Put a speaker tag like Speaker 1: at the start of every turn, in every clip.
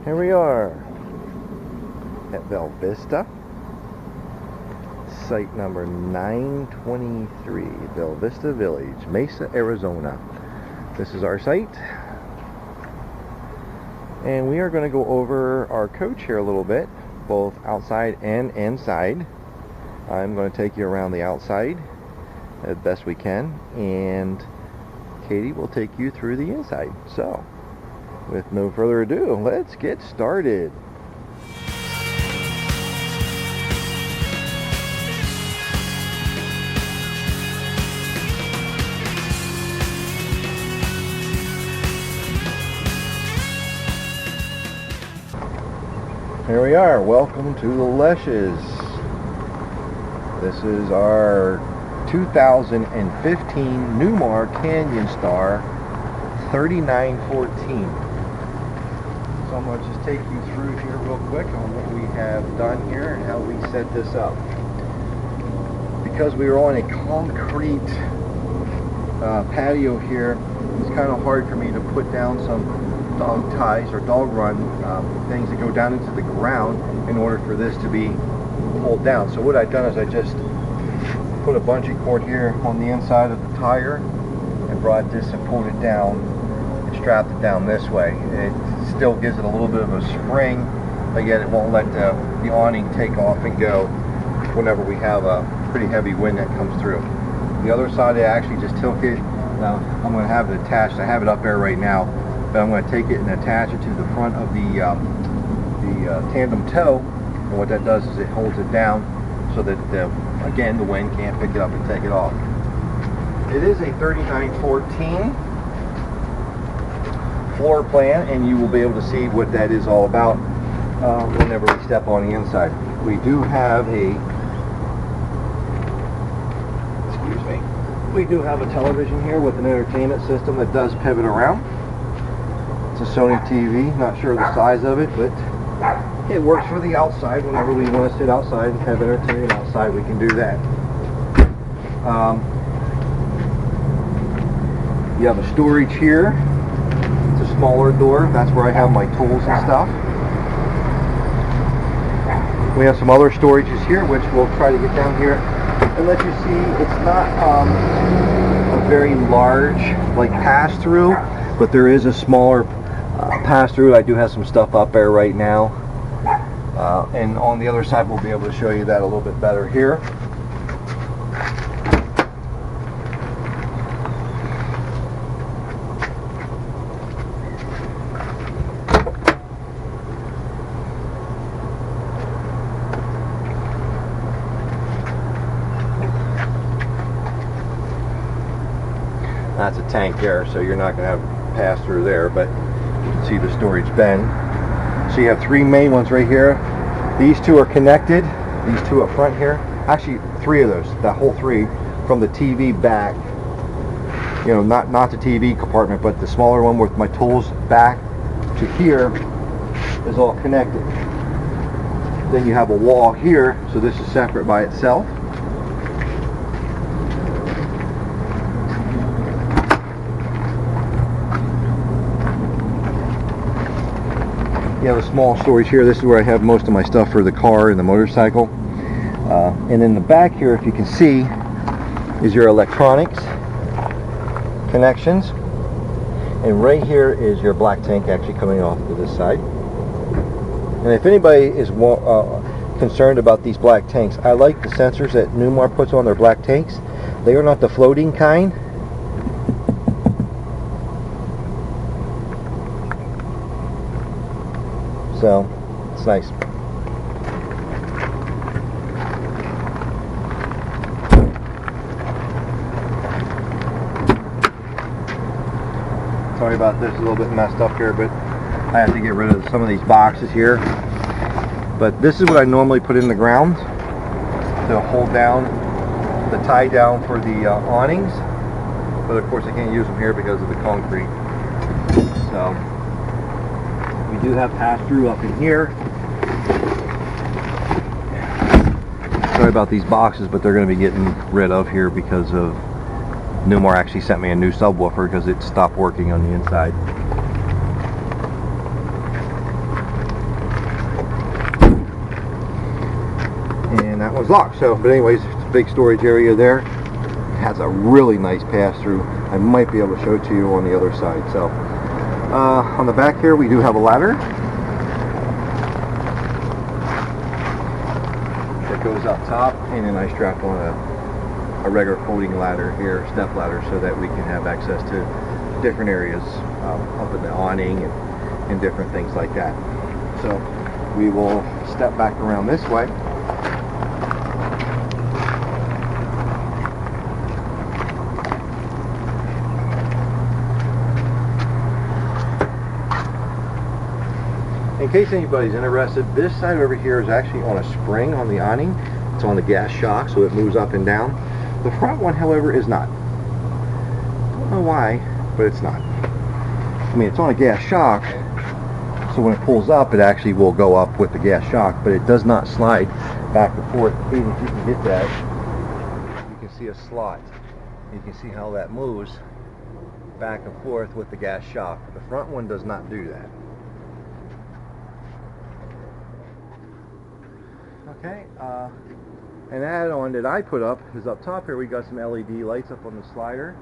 Speaker 1: Here we are at Bella Vista, site number 923, Bella Vista Village, Mesa, Arizona. This is our site, and we are going to go over our coach here a little bit, both outside and inside. I'm going to take you around the outside as best we can, and Katie will take you through the inside. So, with no further ado, let's get started. Here we are. Welcome to the Leshes. This is our 2015 Newmar Canyon Star 3914. So I'm going to just take you through here real quick on what we have done here and how we set this up. Because we are on a concrete patio here, it's kind of hard for me to put down some dog ties or dog run things that go down into the ground in order for this to be pulled down. So what I've done is I just put a bungee cord here on the inside of the tire and brought this and pulled it down and strapped it down this way. It still gives it a little bit of a spring, but yet it won't let the awning take off and go whenever we have a pretty heavy wind that comes through. The other side I actually just took it. Now I'm going to have it attached. I have it up there right now, but I'm going to take it and attach it to the front of the tandem toe, and what that does is it holds it down so that again the wind can't pick it up and take it off. It is a 3914 floor plan, and you will be able to see what that is all about whenever we step on the inside. We do have we do have a television here with an entertainment system that does pivot around. It's a Sony TV, not sure the size of it, but it works for the outside. Whenever we want to sit outside and have entertainment outside, we can do that. You have a storage here. It's a smaller door. That's where I have my tools and stuff. We have some other storages here, which we'll try to get down here and let you see. It's not a very large pass-through, but there is a smaller pass-through. I do have some stuff up there right now, and on the other side we'll be able to show you that a little bit better here. That's a tank there, so you're not going to have pass through there, but you can see the storage bin. So you have three main ones right here. These two are connected. These two up front here. Actually, three of those. That whole three from the TV back. You know, not the TV compartment, but the smaller one with my tools back to here is all connected. Then you have a wall here, so this is separate by itself. You have a small storage here. This is where I have most of my stuff for the car and the motorcycle. And in the back here, if you can see, is your electronics connections. And right here is your black tank actually coming off to this side. And if anybody is concerned about these black tanks, I like the sensors that Newmar puts on their black tanks. They are not the floating kind. So it's nice. Sorry about this, a little bit messed up here, but I have to get rid of some of these boxes here. But this is what I normally put in the ground to hold down the tie down for the awnings. But of course I can't use them here because of the concrete. So we do have pass-through up in here. Sorry about these boxes, but they're going to be getting rid of here because of Newmar actually sent me a new subwoofer because it stopped working on the inside. one's locked. So, but anyways, it's a big storage area there. It has a really nice pass-through. I might be able to show it to you on the other side. So, on the back here, we do have a ladder that goes up top, and then I strapped on a regular folding ladder here, step ladder, so that we can have access to different areas up in the awning and different things like that. So we will step back around this way. In case anybody's interested, this side over here is actually on a spring on the awning. It's on the gas shock, so it moves up and down. The front one, however, is not. Don't know why, but it's not. I mean, it's on a gas shock, so when it pulls up, it actually will go up with the gas shock, but it does not slide back and forth. Even if you can get that, you can see a slot. You can see how that moves back and forth with the gas shock. The front one does not do that. Okay, an add-on that I put up is up top here. We got some LED lights up on the slider,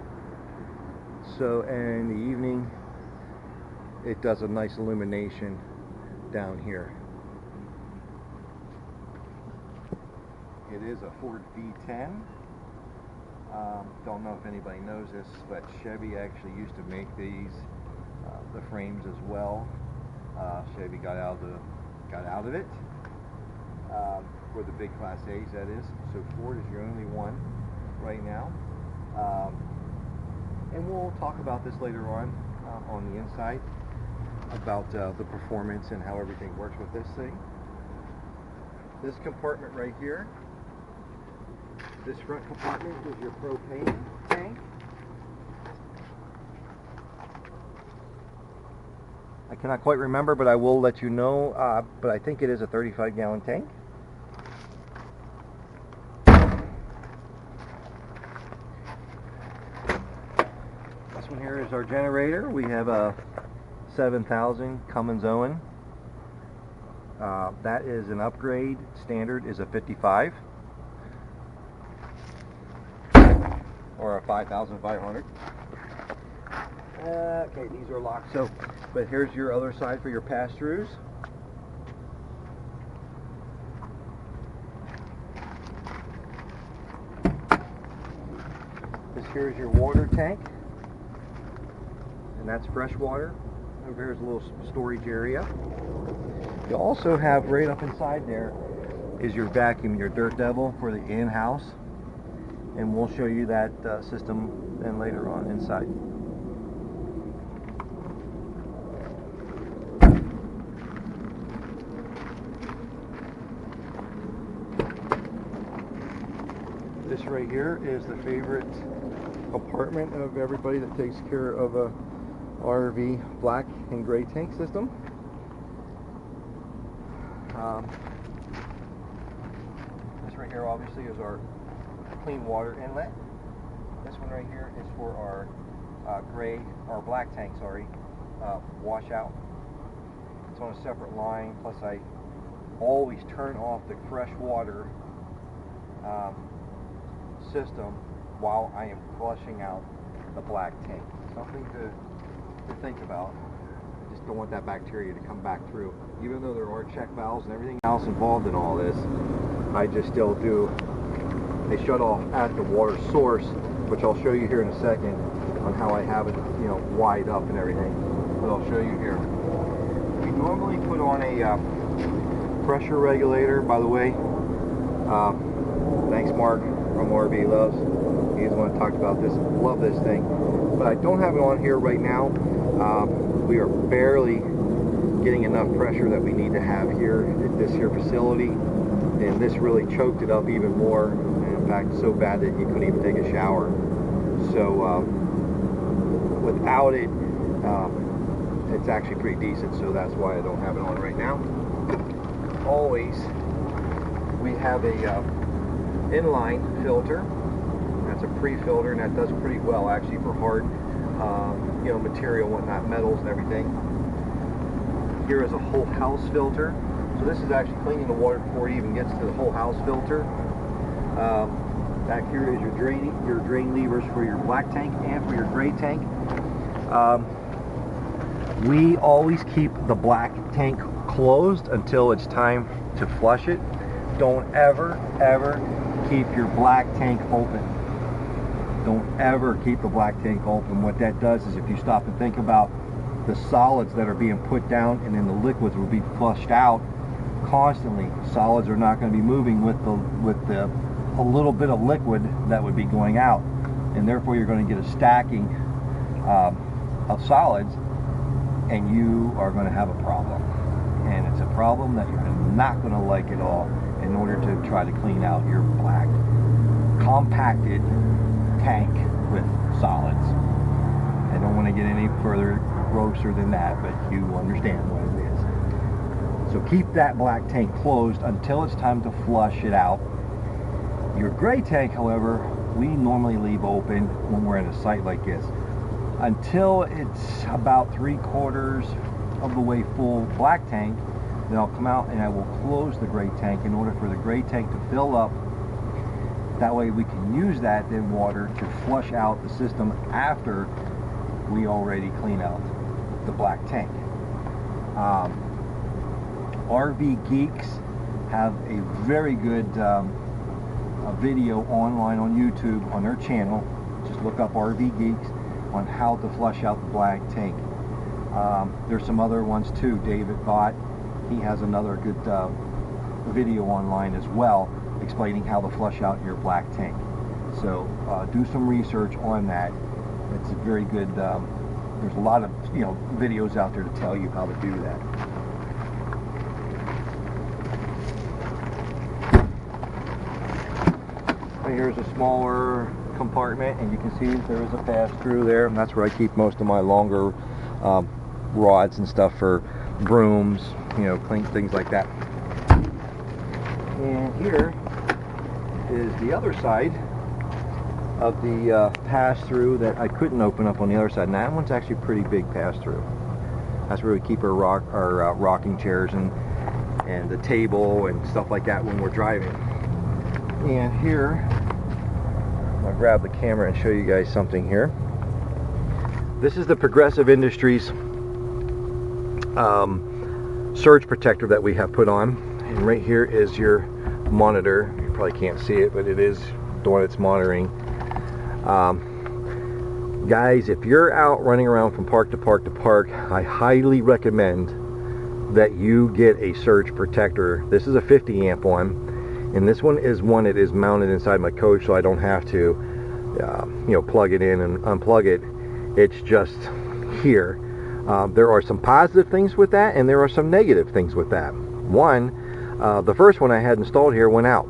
Speaker 1: so in the evening it does a nice illumination down here. It is a Ford V10. Don't know if anybody knows this, but Chevy actually used to make these, the frames as well. Chevy got out of it. For the big Class A's, that is. So Ford is your only one right now. And we'll talk about this later on the inside, about the performance and how everything works with this thing. This compartment right here, this front compartment is your propane tank. I cannot quite remember, but I will let you know, but I think it is a 35-gallon tank. This one here is our generator. We have a 7000 Cummins Owen. That is an upgrade. Standard is a 55 or a 5500. Okay, these are locked. So, but here's your other side for your pass-throughs. This here is your water tank, and that's fresh water. Over here is a little storage area. You also have right up inside there is your vacuum, your Dirt Devil for the in-house, and we'll show you that system then later on inside. This right here is the favorite compartment of everybody that takes care of a RV black and gray tank system. This right here obviously is our clean water inlet. This one right here is for our gray or black tank, sorry, washout. It's on a separate line. Plus, I always turn off the fresh water system while I am flushing out the black tank. Something to think about. I just don't want that bacteria to come back through. Even though there are check valves and everything else involved in all this, I just still do a shut off at the water source, which I'll show you here in a second on how I have it, you know, wide up and everything. But I'll show you here. We normally put on a pressure regulator, by the way. Thanks, Mark from RV Loves. He's the one that talked about this. Love this thing. But I don't have it on here right now. We are barely getting enough pressure that we need to have here at this here facility. And this really choked it up even more. In fact, so bad that you couldn't even take a shower. So without it, it's actually pretty decent. So that's why I don't have it on right now. Always, we have a inline filter. That's a pre-filter, and that does pretty well actually for hard, you know, material, whatnot, metals and everything. Here is a whole house filter. So this is actually cleaning the water before it even gets to the whole house filter. Back here is your drain levers for your black tank and for your gray tank. We always keep the black tank closed until it's time to flush it. Don't ever keep your black tank open. Don't ever keep the black tank open. What that does is, if you stop and think about the solids that are being put down, and then the liquids will be flushed out constantly. Solids are not going to be moving with a little bit of liquid that would be going out, and therefore you're going to get a stacking of solids, and you are going to have a problem. And it's a problem that you're not going to like at all in order to try to clean out your black compacted tank with solids. I don't want to get any further grosser than that, but you understand what it is. So keep that black tank closed until it's time to flush it out. Your gray tank, however, we normally leave open when we're in a site like this until it's about 3/4 of the way full black tank. Then I'll come out and I will close the gray tank in order for the gray tank to fill up. That way we can use that then water to flush out the system after we already clean out the black tank. RV Geeks have a very good a video online on YouTube on their channel. Just look up RV Geeks on how to flush out the black tank. There's some other ones too. David Bott, he has another good video online as well, explaining how to flush out your black tank. So do some research on that. It's a very good. There's a lot of videos out there to tell you how to do that. And here's a smaller compartment, and you can see there is a pass-through there, and that's where I keep most of my longer rods and stuff for brooms, clean things like that. And here is the other side of the pass-through that I couldn't open up on the other side. And that one's actually a pretty big pass-through. That's where we keep our rocking chairs and the table and stuff like that when we're driving. And here, I'll grab the camera and show you guys something here. This is the Progressive Industries surge protector that we have put on, and right here is your monitor. You probably can't see it, but it is the one that's monitoring. Guys, if you're out running around from park to park to park, I highly recommend that you get a surge protector. This is a 50 amp one, and this one is one that is mounted inside my coach, so I don't have to plug it in and unplug it. It's just here. There are some positive things with that, and there are some negative things with that. One, the first one I had installed here went out.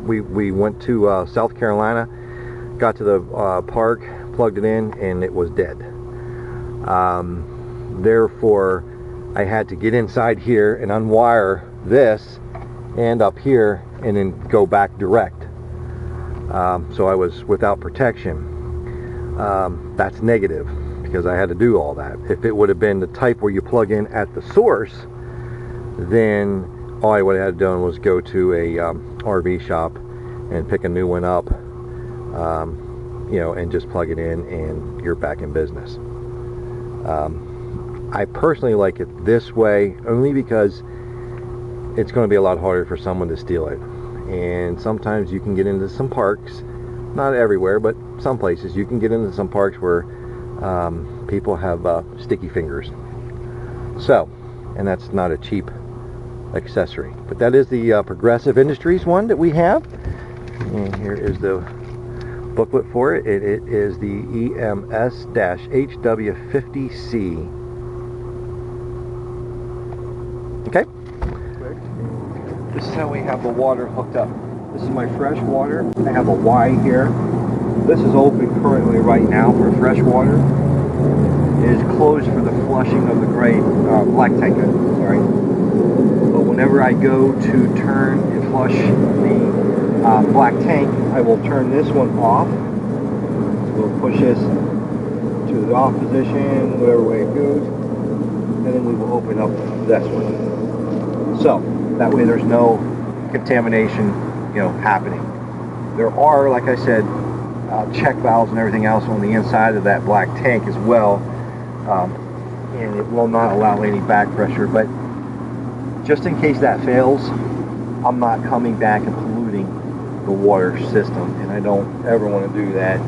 Speaker 1: We went to South Carolina, got to the park, plugged it in, and it was dead. Therefore, I had to get inside here and unwire this and up here and then go back direct. So I was without protection. That's negative, because I had to do all that. If it would have been the type where you plug in at the source, then all I would have had done was go to a RV shop and pick a new one up, and just plug it in, and you're back in business. I personally like it this way only because it's going to be a lot harder for someone to steal it. And sometimes you can get into some parks, not everywhere, but some places you can get into some parks where people have sticky fingers. So, and that's not a cheap accessory, but that is the Progressive Industries one that we have. And here is the booklet for it. It is the EMS-HW50C. Okay. This is how we have the water hooked up. This is my fresh water. I have a Y here. This is open currently right now for fresh water. It is closed for the flushing of the gray black tank. Sorry. But whenever I go to turn and flush the black tank, I will turn this one off. So we'll push this to the off position, whatever way it goes, and then we will open up this one. So that way there's no contamination happening. There are, like I said, check valves and everything else on the inside of that black tank as well, and it will not allow any back pressure. But just in case that fails, I'm not coming back and polluting the water system, and I don't ever want to do that,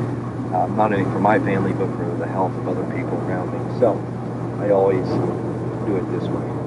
Speaker 1: not only for my family but for the health of other people around me. So I always do it this way.